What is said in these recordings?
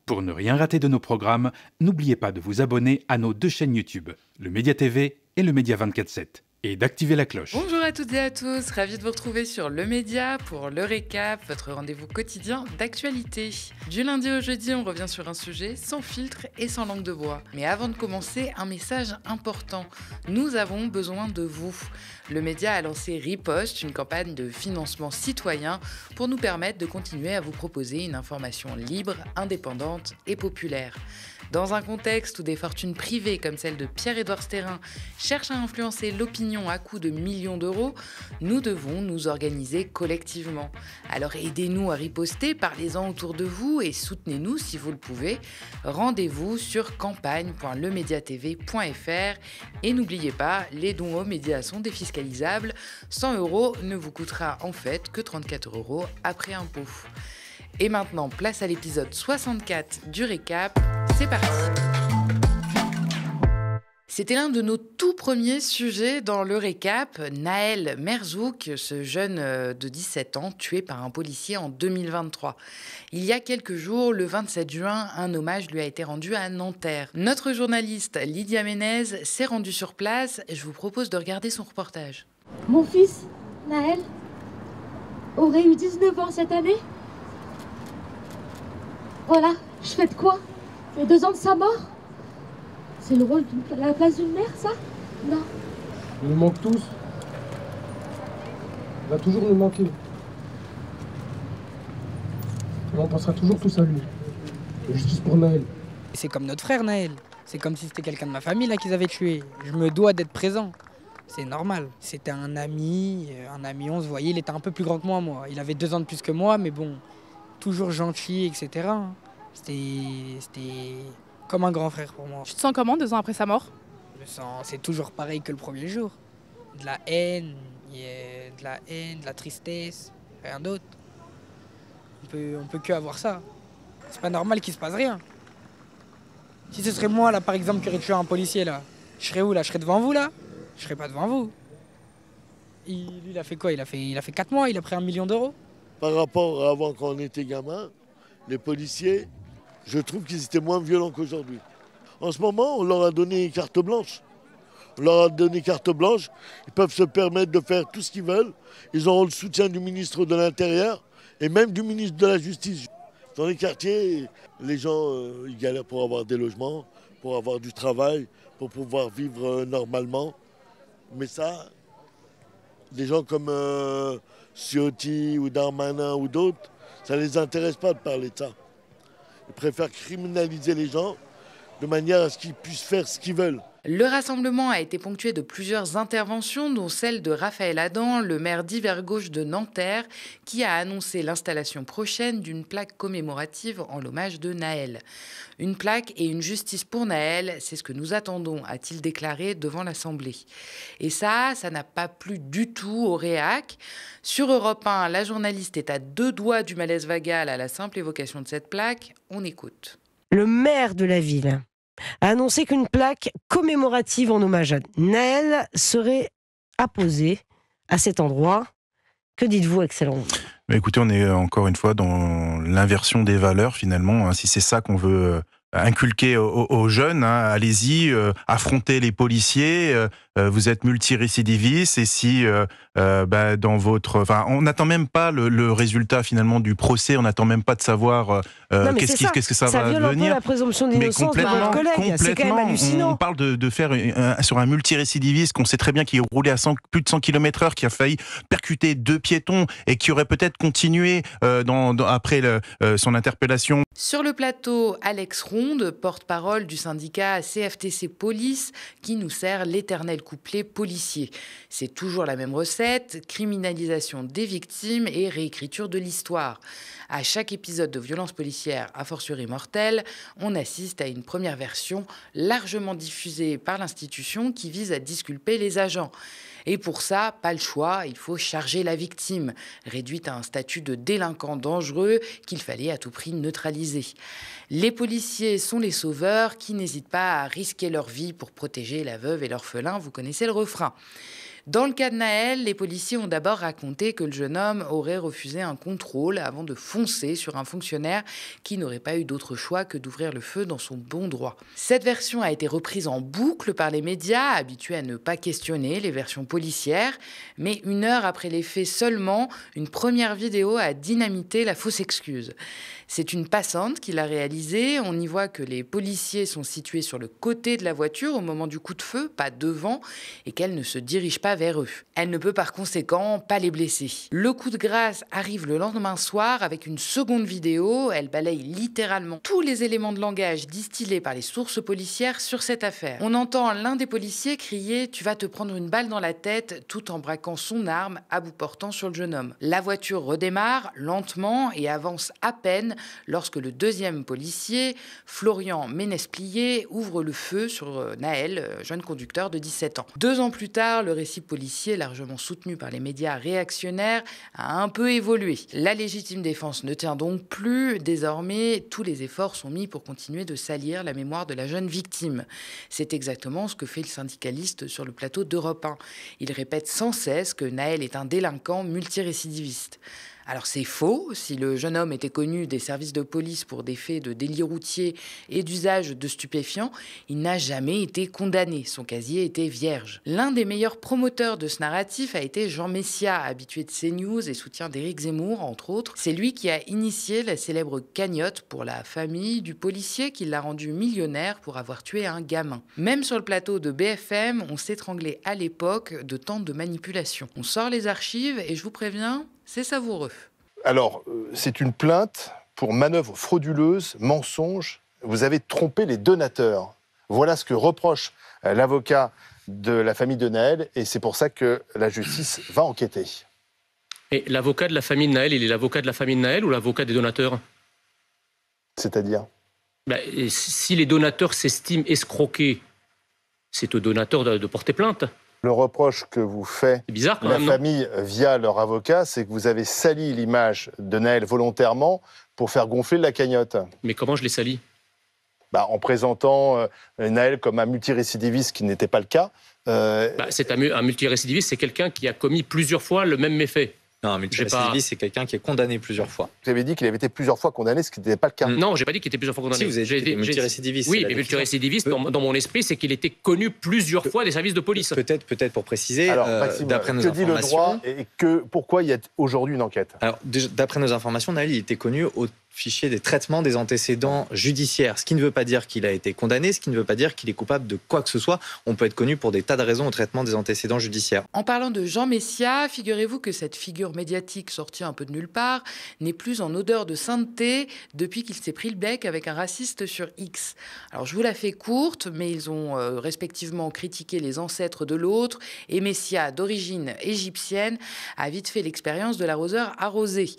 Pour ne rien rater de nos programmes, n'oubliez pas de vous abonner à nos 2 chaînes YouTube, le Média TV et le Média 24/7, et d'activer la cloche. Bonjour à toutes et à tous, ravi de vous retrouver sur Le Média pour le récap, votre rendez-vous quotidien d'actualité. Du lundi au jeudi, on revient sur un sujet sans filtre et sans langue de bois. Mais avant de commencer, un message important. Nous avons besoin de vous. Le Média a lancé Riposte, une campagne de financement citoyen pour nous permettre de continuer à vous proposer une information libre, indépendante et populaire. Dans un contexte où des fortunes privées comme celle de Pierre-Édouard Stérin cherchent à influencer l'opinion à coups de millions d'euros, nous devons nous organiser collectivement. Alors aidez-nous à riposter, parlez-en autour de vous et soutenez-nous si vous le pouvez. Rendez-vous sur campagne.lemediatv.fr et n'oubliez pas, les dons aux médias sont défiscalisables. 100 € ne vous coûtera en fait que 34 € après impôt. Et maintenant, place à l'épisode 64 du récap. C'est parti. C'était l'un de nos tout premiers sujets dans le récap. Nahel Merzouk, ce jeune de 17 ans, tué par un policier en 2023. Il y a quelques jours, le 27 juin, un hommage lui a été rendu à Nanterre. Notre journaliste Lydia Ménez s'est rendue sur place. Je vous propose de regarder son reportage. Mon fils, Nahel, aurait eu 19 ans cette année. Voilà, je fais de quoi? Les 2 ans de sa mort? C'est le rôle de la place d'une mère, ça? Non. Ils nous manquent tous. Il va toujours nous manquer. Et on pensera toujours tous à lui. Et justice pour Nahel. C'est comme notre frère Nahel. C'est comme si c'était quelqu'un de ma famille là qu'ils avaient tué. Je me dois d'être présent. C'est normal. C'était un ami, on se voyait. Il était un peu plus grand que moi. Il avait 2 ans de plus que moi, mais bon, toujours gentil, etc. C'était comme un grand frère pour moi. Tu te sens comment 2 ans après sa mort? Je me sens, c'est toujours pareil que le premier jour. De la haine, de la tristesse, rien d'autre. On peut que avoir ça. C'est pas normal qu'il se passe rien. Si ce serait moi là par exemple qui aurais tué un policier là, je serais où là? Je serais devant vous là? Je serais pas devant vous. Il a fait quoi? Il a fait 4 mois, il a pris 1 million d'euros. Par rapport à avant quand on était gamin, les policiers, je trouve qu'ils étaient moins violents qu'aujourd'hui. En ce moment, on leur a donné carte blanche. On leur a donné carte blanche, ils peuvent se permettre de faire tout ce qu'ils veulent. Ils auront le soutien du ministre de l'Intérieur et même du ministre de la Justice. Dans les quartiers, les gens ils galèrent pour avoir des logements, pour avoir du travail, pour pouvoir vivre normalement. Mais ça, des gens comme Ciotti ou Darmanin ou d'autres, ça ne les intéresse pas de parler de ça. Ils préfèrent criminaliser les gens de manière à ce qu'ils puissent faire ce qu'ils veulent. Le rassemblement a été ponctué de plusieurs interventions, dont celle de Raphaël Adam, le maire d'Hiver Gauche de Nanterre, qui a annoncé l'installation prochaine d'une plaque commémorative en l'hommage de Nahel. Une plaque et une justice pour Nahel, c'est ce que nous attendons, a-t-il déclaré devant l'Assemblée. Et ça n'a pas plu du tout au réac. Sur Europe 1, la journaliste est à 2 doigts du malaise vagal à la simple évocation de cette plaque. On écoute. Le maire de la ville a annoncé qu'une plaque commémorative en hommage à Nahel serait apposée à cet endroit. Que dites-vous, excellent? Écoutez, on est encore une fois dans l'inversion des valeurs finalement. Si c'est ça qu'on veut inculquer aux jeunes, allez-y, affrontez les policiers. Vous êtes multirécidiviste et si dans votre, on n'attend même pas le résultat finalement du procès, on n'attend même pas de savoir qu'est-ce que ça va devenir. Ça viole un peu la présomption d'innocence de votre collègue. C'est quand même hallucinant. On parle de faire sur un multirécidiviste qu'on sait très bien qui roulait à plus de 100 km/h, qui a failli percuter 2 piétons et qui aurait peut-être continué après son interpellation. Sur le plateau, Alex Ronde, porte-parole du syndicat CFTC Police, qui nous sert l'éternel couplet policier. C'est toujours la même recette, criminalisation des victimes et réécriture de l'histoire. À chaque épisode de violence policière, a fortiori mortelle, on assiste à une première version largement diffusée par l'institution qui vise à disculper les agents. Et pour ça, pas le choix, il faut charger la victime, réduite à un statut de délinquant dangereux qu'il fallait à tout prix neutraliser. Les policiers sont les sauveurs qui n'hésitent pas à risquer leur vie pour protéger la veuve et l'orphelin, vous connaissez le refrain. Dans le cas de Naël, les policiers ont d'abord raconté que le jeune homme aurait refusé un contrôle avant de foncer sur un fonctionnaire qui n'aurait pas eu d'autre choix que d'ouvrir le feu dans son bon droit. Cette version a été reprise en boucle par les médias, habitués à ne pas questionner les versions policières, mais 1 heure après les faits seulement, une première vidéo a dynamité la fausse excuse. C'est une passante qui l'a réalisée. On y voit que les policiers sont situés sur le côté de la voiture au moment du coup de feu, pas devant, et qu'elle ne se dirige pas vers eux. Elle ne peut par conséquent pas les blesser. Le coup de grâce arrive le lendemain soir avec une seconde vidéo. Elle balaye littéralement tous les éléments de langage distillés par les sources policières sur cette affaire. On entend l'un des policiers crier « Tu vas te prendre une balle dans la tête » tout en braquant son arme à bout portant sur le jeune homme. La voiture redémarre lentement et avance à peine lorsque le deuxième policier, Florian Ménesplier, ouvre le feu sur Naël, jeune conducteur de 17 ans. 2 ans plus tard, le récit policier, largement soutenu par les médias réactionnaires, a un peu évolué. La légitime défense ne tient donc plus. Désormais, tous les efforts sont mis pour continuer de salir la mémoire de la jeune victime. C'est exactement ce que fait le syndicaliste sur le plateau d'Europe 1. Il répète sans cesse que Naël est un délinquant multirécidiviste. Alors c'est faux, si le jeune homme était connu des services de police pour des faits de délit routier et d'usage de stupéfiants, il n'a jamais été condamné, son casier était vierge. L'un des meilleurs promoteurs de ce narratif a été Jean Messia, habitué de CNews et soutien d'Éric Zemmour, entre autres. C'est lui qui a initié la célèbre cagnotte pour la famille du policier qui l'a rendu millionnaire pour avoir tué un gamin. Même sur le plateau de BFM, on s'étranglait à l'époque de tant de manipulations. On sort les archives et je vous préviens, c'est savoureux. Alors, c'est une plainte pour manœuvre frauduleuse, mensonge. Vous avez trompé les donateurs. Voilà ce que reproche l'avocat de la famille de Naël, et c'est pour ça que la justice va enquêter. Et l'avocat de la famille de Naël, il est l'avocat de la famille de Naël ou l'avocat des donateurs? C'est-à-dire? Si les donateurs s'estiment escroqués, c'est aux donateurs de porter plainte. Le reproche que vous fait la famille via leur avocat, c'est que vous avez sali l'image de Naël volontairement pour faire gonfler la cagnotte. Mais comment je l'ai sali? En présentant Naël comme un multirécidiviste, qui n'était pas le cas. C'est un multirécidiviste, c'est quelqu'un qui a commis plusieurs fois le même méfait. Non, un multirécidiviste, c'est quelqu'un qui est condamné plusieurs fois. Vous avez dit qu'il avait été plusieurs fois condamné, ce qui n'était pas le cas. Non, j'ai pas dit qu'il était plusieurs fois condamné. Si, vous avez dit qu'il était multirécidiviste. Oui, mais multirécidiviste, dans mon esprit, c'est qu'il était connu plusieurs fois des services de police. Peut-être pour préciser, alors, Maxime, d'après nos informations... Que dit le droit et pourquoi il y a aujourd'hui une enquête? Alors, d'après nos informations, Naël, il était connu au fichier des traitements des antécédents judiciaires, ce qui ne veut pas dire qu'il a été condamné, ce qui ne veut pas dire qu'il est coupable de quoi que ce soit. On peut être connu pour des tas de raisons au traitement des antécédents judiciaires. En parlant de Jean Messia, figurez-vous que cette figure médiatique sortie un peu de nulle part n'est plus en odeur de sainteté depuis qu'il s'est pris le bec avec un raciste sur X. Alors je vous la fais courte, mais ils ont respectivement critiqué les ancêtres de l'autre, et Messia, d'origine égyptienne, a vite fait l'expérience de l'arroseur arrosé.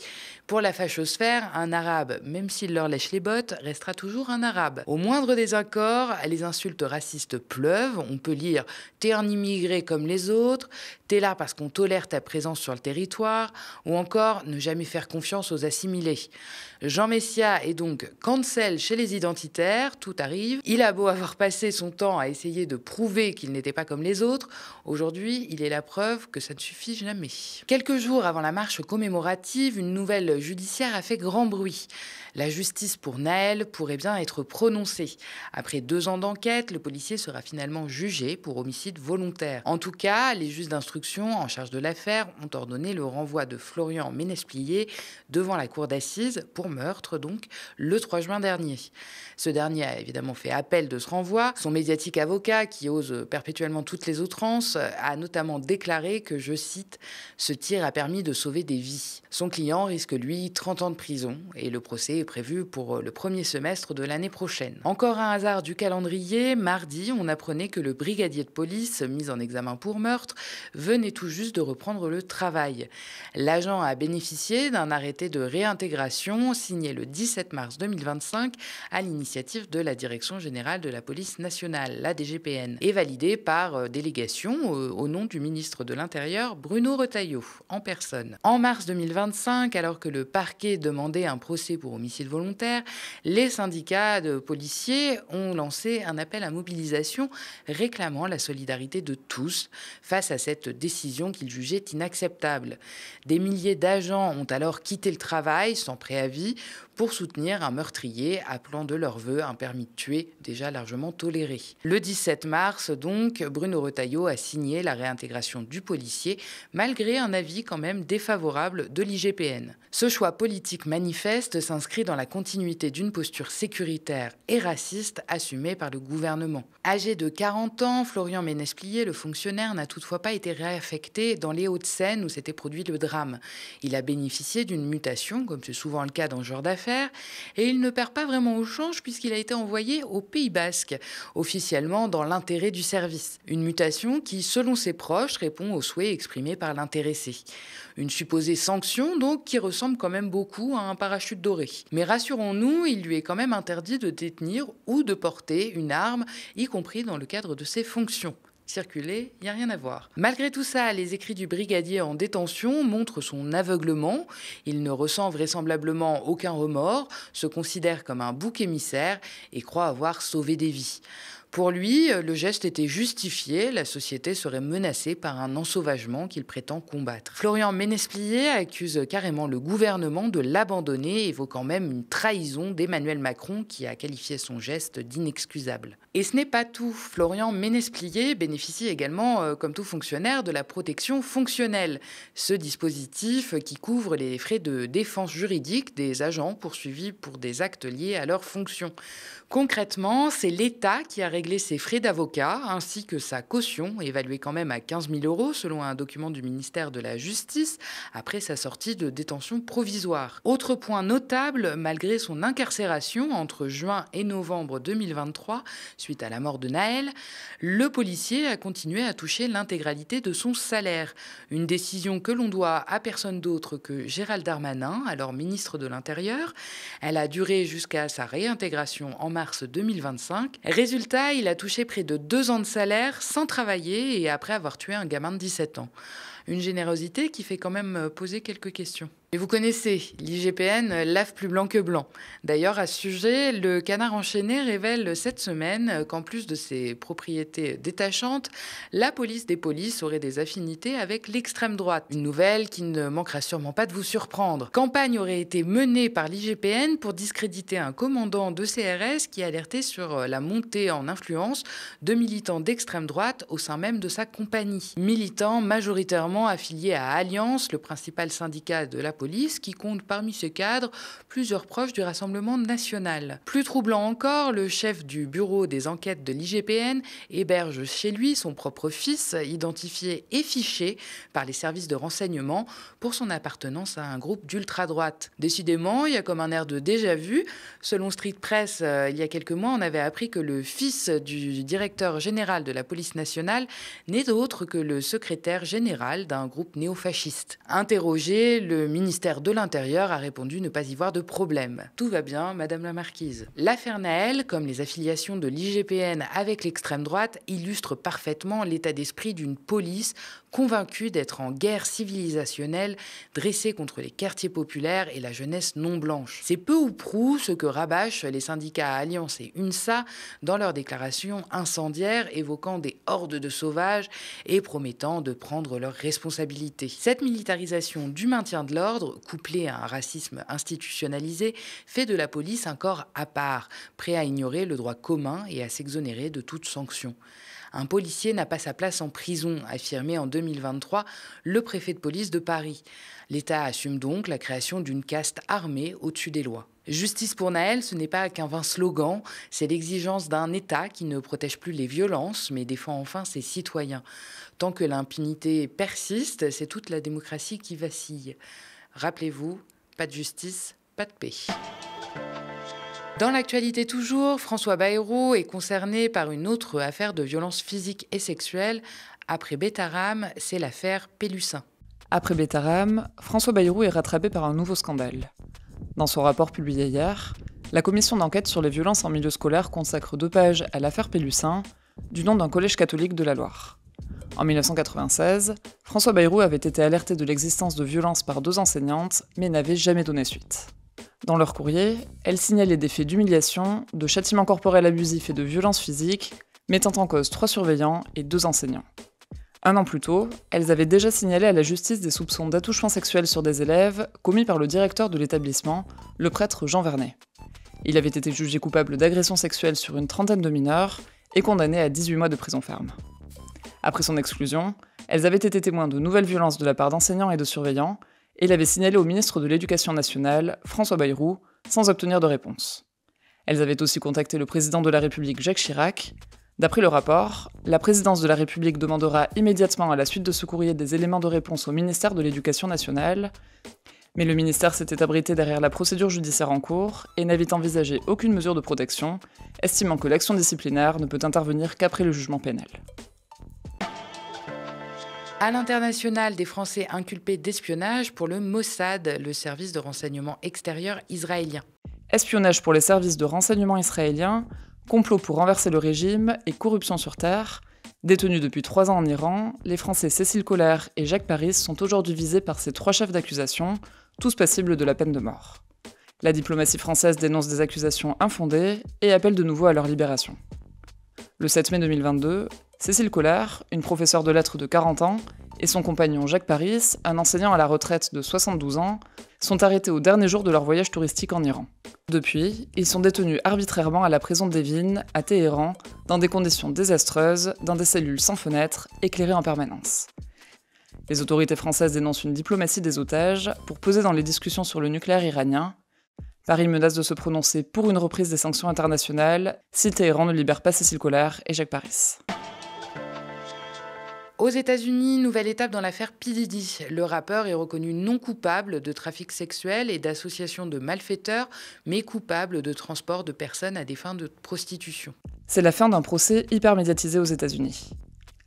Pour la fachosphère, un arabe, même s'il leur lèche les bottes, restera toujours un arabe. Au moindre désaccord, les insultes racistes pleuvent. On peut lire « t'es un immigré comme les autres »,« t'es là parce qu'on tolère ta présence sur le territoire », ou encore « ne jamais faire confiance aux assimilés ». Jean Messia est donc cancel chez les identitaires, tout arrive. Il a beau avoir passé son temps à essayer de prouver qu'il n'était pas comme les autres, aujourd'hui, il est la preuve que ça ne suffit jamais. Quelques jours avant la marche commémorative, une nouvelle judiciaire a fait grand bruit. La justice pour Naël pourrait bien être prononcée. Après 2 ans d'enquête, le policier sera finalement jugé pour homicide volontaire. En tout cas, les juges d'instruction en charge de l'affaire ont ordonné le renvoi de Florian Ménesplier devant la cour d'assises pour meurtre, donc, le 3 juin dernier. Ce dernier a évidemment fait appel de ce renvoi. Son médiatique avocat, qui ose perpétuellement toutes les outrances, a notamment déclaré que, je cite, « ce tir a permis de sauver des vies ». Son client risque, lui, 30 ans de prison et le procès est prévu pour le premier semestre de l'année prochaine. Encore un hasard du calendrier, mardi, on apprenait que le brigadier de police, mis en examen pour meurtre, venait tout juste de reprendre le travail. L'agent a bénéficié d'un arrêté de réintégration signé le 17 mars 2025 à l'initiative de la Direction générale de la police nationale, la DGPN, et validé par délégation au nom du ministre de l'Intérieur, Bruno Retailleau, en personne. En mars 2025, alors que le parquet demandait un procès pour homicide homicide volontaire, les syndicats de policiers ont lancé un appel à mobilisation réclamant la solidarité de tous face à cette décision qu'ils jugeaient inacceptable. Des milliers d'agents ont alors quitté le travail sans préavis pour soutenir un meurtrier appelant de leur vœu un permis de tuer déjà largement toléré. Le 17 mars, donc, Bruno Retailleau a signé la réintégration du policier, malgré un avis quand même défavorable de l'IGPN. Ce choix politique manifeste s'inscrit dans la continuité d'une posture sécuritaire et raciste assumée par le gouvernement. Âgé de 40 ans, Florian Ménesplier, le fonctionnaire, n'a toutefois pas été réaffecté dans les Hauts-de-Seine où s'était produit le drame. Il a bénéficié d'une mutation, comme c'est souvent le cas dans ce genre d'affaires, et il ne perd pas vraiment au change puisqu'il a été envoyé au Pays Basque, officiellement dans l'intérêt du service. Une mutation qui, selon ses proches, répond aux souhaits exprimés par l'intéressé. Une supposée sanction, donc, qui ressemble quand même beaucoup à un parachute doré. Mais rassurons-nous, il lui est quand même interdit de détenir ou de porter une arme, y compris dans le cadre de ses fonctions. Circuler, il n'y a rien à voir. Malgré tout ça, les écrits du brigadier en détention montrent son aveuglement. Il ne ressent vraisemblablement aucun remords, se considère comme un bouc émissaire et croit avoir sauvé des vies. Pour lui, le geste était justifié, la société serait menacée par un ensauvagement qu'il prétend combattre. Florian Ménesplier accuse carrément le gouvernement de l'abandonner, évoquant même une trahison d'Emmanuel Macron qui a qualifié son geste d'inexcusable. Et ce n'est pas tout. Florian Ménesplier bénéficie également, comme tout fonctionnaire, de la protection fonctionnelle. Ce dispositif qui couvre les frais de défense juridique des agents poursuivis pour des actes liés à leurs fonctions. Concrètement, c'est l'État qui a réglé ses frais d'avocat ainsi que sa caution, évaluée quand même à 15 000 € selon un document du ministère de la Justice, après sa sortie de détention provisoire. Autre point notable, malgré son incarcération entre juin et novembre 2023, suite à la mort de Nahel, le policier a continué à toucher l'intégralité de son salaire. Une décision que l'on doit à personne d'autre que Gérald Darmanin, alors ministre de l'Intérieur. Elle a duré jusqu'à sa réintégration en mars 2025. Résultat, il a touché près de 2 ans de salaire sans travailler et après avoir tué un gamin de 17 ans. Une générosité qui fait quand même poser quelques questions. Et vous connaissez, l'IGPN lave plus blanc que blanc. D'ailleurs, à ce sujet, le Canard enchaîné révèle cette semaine qu'en plus de ses propriétés détachantes, la police des polices aurait des affinités avec l'extrême droite. Une nouvelle qui ne manquera sûrement pas de vous surprendre. Campagne aurait été menée par l'IGPN pour discréditer un commandant de CRS qui alertait sur la montée en influence de militants d'extrême droite au sein même de sa compagnie. Militants majoritairement affiliés à Alliance, le principal syndicat de la police, qui compte parmi ses cadres plusieurs proches du Rassemblement national. Plus troublant encore, le chef du bureau des enquêtes de l'IGPN héberge chez lui son propre fils, identifié et fiché par les services de renseignement pour son appartenance à un groupe d'ultra-droite. Décidément, il y a comme un air de déjà-vu. Selon Street Press, il y a quelques mois, on avait appris que le fils du directeur général de la police nationale n'est autre que le secrétaire général d'un groupe néofasciste. Interrogé, le ministère de l'Intérieur a répondu ne pas y voir de problème. Tout va bien, Madame la Marquise. L'affaire Nahel, comme les affiliations de l'IGPN avec l'extrême droite, illustre parfaitement l'état d'esprit d'une police convaincue d'être en guerre civilisationnelle, dressée contre les quartiers populaires et la jeunesse non blanche. C'est peu ou prou ce que rabâchent les syndicats Alliance et UNSA dans leurs déclarations incendiaires évoquant des hordes de sauvages et promettant de prendre leurs responsabilités. Cette militarisation du maintien de l'ordre, couplée à un racisme institutionnalisé, fait de la police un corps à part, prêt à ignorer le droit commun et à s'exonérer de toute sanction. Un policier n'a pas sa place en prison, affirmait en 2023 le préfet de police de Paris. L'État assume donc la création d'une caste armée au-dessus des lois. Justice pour Nahel, ce n'est pas qu'un vain slogan, c'est l'exigence d'un État qui ne protège plus les violences, mais défend enfin ses citoyens. Tant que l'impunité persiste, c'est toute la démocratie qui vacille. Rappelez-vous, pas de justice, pas de paix. Dans l'actualité toujours, François Bayrou est concerné par une autre affaire de violence physique et sexuelle. Après Betaram, c'est l'affaire Pélussin. Après Betaram, François Bayrou est rattrapé par un nouveau scandale. Dans son rapport publié hier, la commission d'enquête sur les violences en milieu scolaire consacre 2 pages à l'affaire Pélussin, du nom d'un collège catholique de la Loire. En 1996, François Bayrou avait été alerté de l'existence de violences par 2 enseignantes, mais n'avait jamais donné suite. Dans leur courrier, elles signalaient des faits d'humiliation, de châtiments corporels abusifs et de violences physiques, mettant en cause 3 surveillants et 2 enseignants. 1 an plus tôt, elles avaient déjà signalé à la justice des soupçons d'attouchement sexuel sur des élèves commis par le directeur de l'établissement, le prêtre Jean Vernet. Il avait été jugé coupable d'agression sexuelle sur une trentaine de mineurs et condamné à 18 mois de prison ferme. Après son exclusion, elles avaient été témoins de nouvelles violences de la part d'enseignants et de surveillants, et l'avaient signalé au ministre de l'Éducation nationale, François Bayrou, sans obtenir de réponse. Elles avaient aussi contacté le président de la République, Jacques Chirac. D'après le rapport, la présidence de la République demandera immédiatement à la suite de ce courrier des éléments de réponse au ministère de l'Éducation nationale, mais le ministère s'était abrité derrière la procédure judiciaire en cours et n'avait envisagé aucune mesure de protection, estimant que l'action disciplinaire ne peut intervenir qu'après le jugement pénal. À l'international, des Français inculpés d'espionnage pour le Mossad, le service de renseignement extérieur israélien. Espionnage pour les services de renseignement israéliens, complot pour renverser le régime et corruption sur terre. Détenus depuis 3 ans en Iran, les Français Cécile Collère et Jacques Paris sont aujourd'hui visés par ces 3 chefs d'accusation, tous passibles de la peine de mort. La diplomatie française dénonce des accusations infondées et appelle de nouveau à leur libération. Le 7 mai 2022, Cécile Collère, une professeure de lettres de 40 ans, et son compagnon Jacques Paris, un enseignant à la retraite de 72 ans, sont arrêtés au dernier jour de leur voyage touristique en Iran. Depuis, ils sont détenus arbitrairement à la prison d'Evin, à Téhéran, dans des conditions désastreuses, dans des cellules sans fenêtres, éclairées en permanence. Les autorités françaises dénoncent une diplomatie des otages pour peser dans les discussions sur le nucléaire iranien. Paris menace de se prononcer pour une reprise des sanctions internationales si Téhéran ne libère pas Cécile Collère et Jacques Paris. Aux États-Unis, nouvelle étape dans l'affaire P. Diddy. Le rappeur est reconnu non coupable de trafic sexuel et d'association de malfaiteurs, mais coupable de transport de personnes à des fins de prostitution. C'est la fin d'un procès hyper médiatisé aux États-Unis.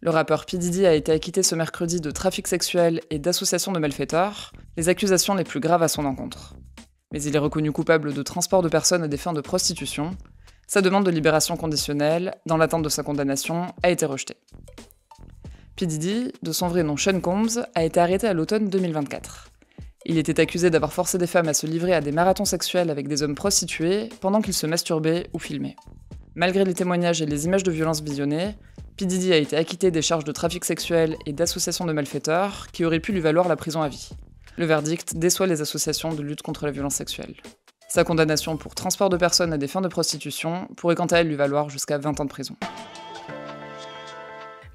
Le rappeur P. Diddy a été acquitté ce mercredi de trafic sexuel et d'association de malfaiteurs, les accusations les plus graves à son encontre. Mais il est reconnu coupable de transport de personnes à des fins de prostitution. Sa demande de libération conditionnelle, dans l'attente de sa condamnation, a été rejetée. P. Diddy, de son vrai nom Sean Combs, a été arrêté à l'automne 2024. Il était accusé d'avoir forcé des femmes à se livrer à des marathons sexuels avec des hommes prostitués pendant qu'ils se masturbaient ou filmaient. Malgré les témoignages et les images de violences visionnées, P. Diddy a été acquitté des charges de trafic sexuel et d'association de malfaiteurs qui auraient pu lui valoir la prison à vie. Le verdict déçoit les associations de lutte contre la violence sexuelle. Sa condamnation pour transport de personnes à des fins de prostitution pourrait quant à elle lui valoir jusqu'à 20 ans de prison.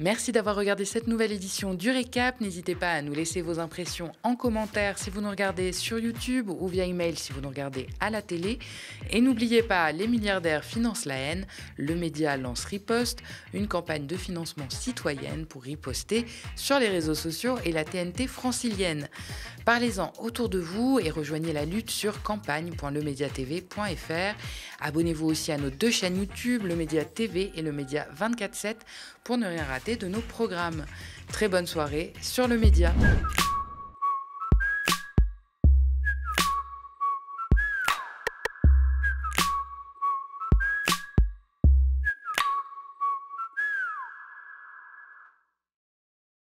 Merci d'avoir regardé cette nouvelle édition du Récap. N'hésitez pas à nous laisser vos impressions en commentaire si vous nous regardez sur YouTube ou via email si vous nous regardez à la télé. Et n'oubliez pas, les milliardaires financent la haine. Le média lance Riposte, une campagne de financement citoyenne pour riposter sur les réseaux sociaux et la TNT francilienne. Parlez-en autour de vous et rejoignez la lutte sur campagne.lemediatv.fr. Abonnez-vous aussi à nos 2 chaînes YouTube, le Média TV et le Média 24/7, pour ne rien rater de nos programmes. Très bonne soirée sur le Média.